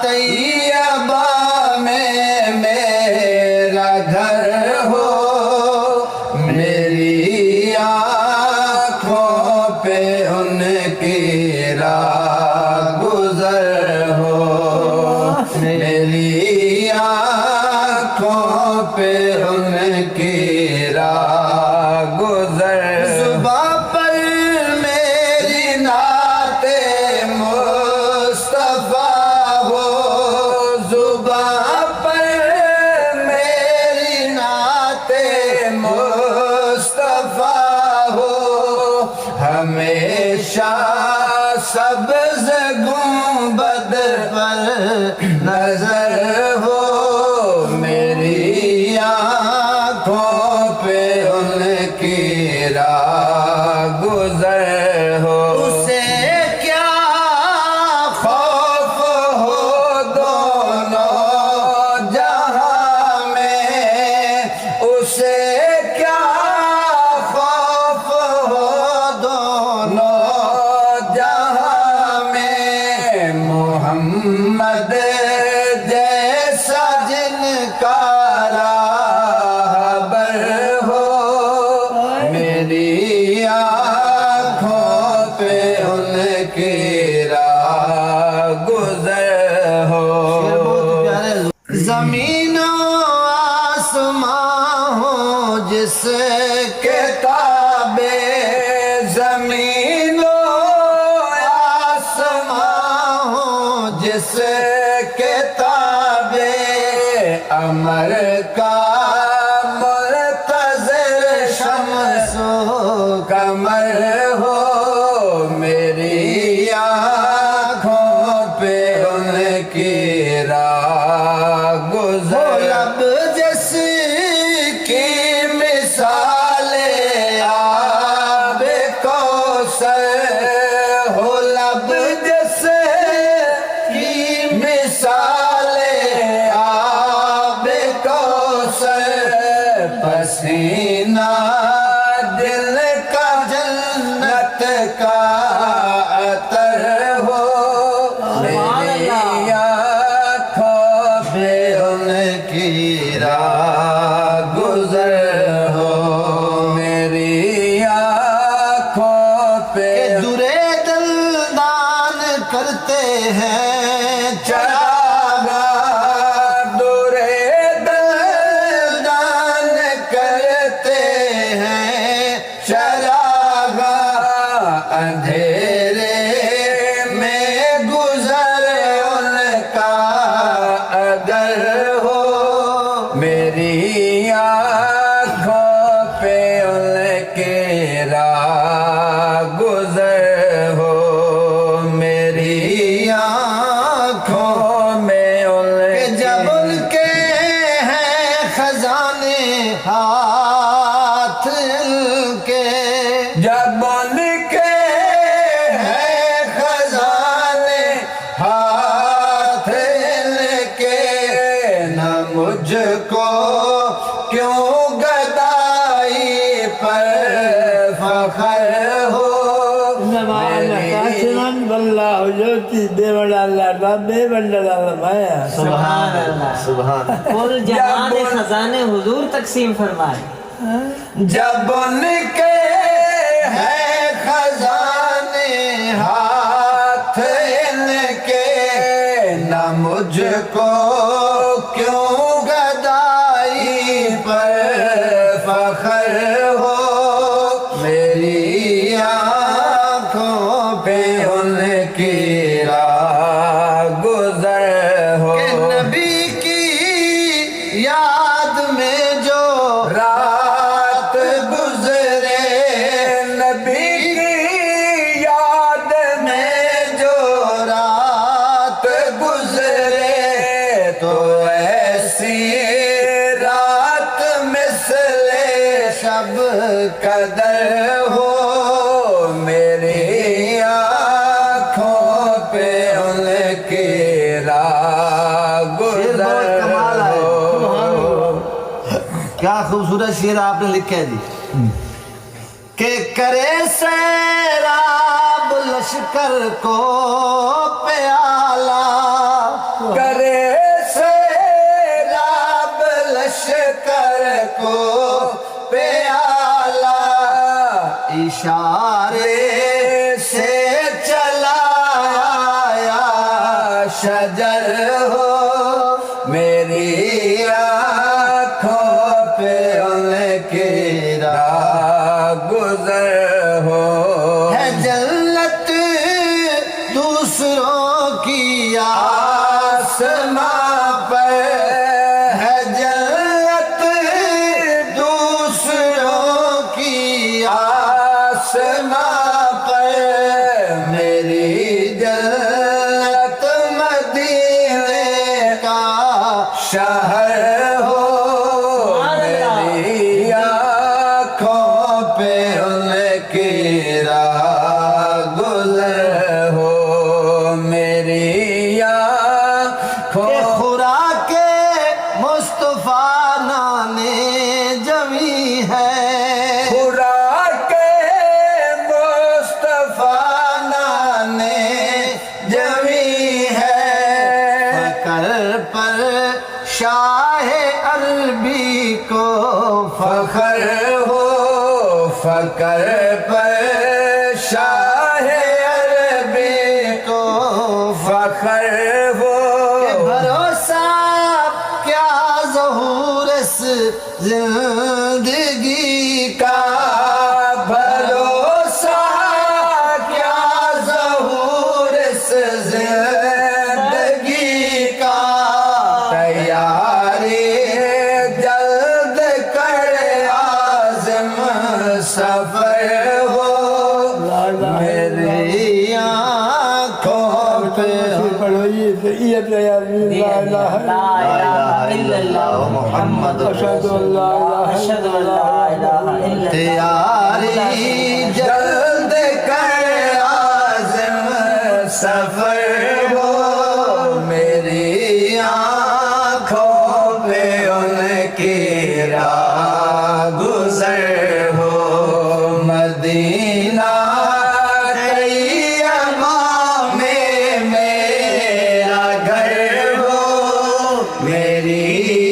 طیبہ میں میرا گھر ہو، میری آنکھوں پہ ان کی راہ گزر ہو، میری آنکھوں پہ ان کی راہ گزر زباں پر میری نعت مصطفیٰ ہو، زباں پر میری نعت مصطفیٰ ہو، ہمیشہ سبز گنبد پر نظر ہو، میری آنکھوں پہ ان کی راہ گزر ہو، اسے کیا خوف ہو دونوں جہاں میں، اسے کیا خوف ہو دونوں جہاں میں، محمد جیسا جن کا راہبر ہو، میری آنکھوں پہ ان کی راہ گزر ہو، زمین و آسمان ہو جس کے تابع، زمین و آسمان ہو جس کے تابع، امر کا منتظر شمس و قمر ہو، میری آنکھوں پہ ان کی راہ گزر، لب جس کی مثال آب کوثر ہو، لب جس کی مثال آب کوثر، پسینہ دل کا جنت کا عطر ہو، میری آنکھوں پہ ان کی راہ گزر ہو، میری آنکھوں پہ درے دلدان کرتے ہیں چراغاں، درے دلدان کرتے ہیں چراغاں، اندھیرے میں گزر ان کا اگر ہو، میری آنکھوں پہ ان کی راہ گزر ہو، میری آنکھوں میں ان کے جب ان کے ہیں خزانے ہاتھ ان کے، جب ان کے ہیں خزانے ہاتھ ان کے، نہ مجھ کو کیوں گدائی پر فخر ہو، سبحان اللہ، سبحان کل جہان خزانے حضور تقسیم فرمائے، جب ان کے ہیں خزانے ہاتھ ان کے، نہ مجھ کو کیوں گدائی پر فخر ہو، میری آنکھوں پہ ان کی راہ گزر ہو، کہ نبی کی یاد میں جو رات گزرے، نبی کی یاد میں جو رات گزرے، تو ایسی رات مثل شب قدر ہو، میری آنکھوں پہ ان کی راہ گزر ہو، کیا خوبصورت شعر آپ نے لکھا ہے جی، کہ کرے سیراب لشکر کو پیالہ اشارے سے چلا آیا شجر ہو میری آنکھوں پہ ان کی راہ گزر ہو ہے جنت دوسروں کی آسماں پر ہے جنت دوسروں کی آسماں پر میری جنت مدینے کا شہر ہو میری آنکھوں پہ ان کی راہ گزر ہو میری آنکھوں خوراک مصطفیٰ نانے جمی ہے خوراک مصطفیٰ نانے جمی ہے فخر پر شاہ عربی کو فخر ہو فخر پر شاہ عربی کو فخر ہو کہ بھروسہ کیا ظہور اس زندگی کا بھروسہ کیا ظہور اس زندگی کا تیاری جلد کر عازم سفر ہو میری آنکھوں پہ پڑھو یہ تیاری لا الہ الا اللہ محمد اشہد ان لا الہ تیاری جلد کر عازم سفر ہو میری آنکھوں پہ ان کی راہ گزر ہو مدینہ طیبہ میں میرا گھر ہو میری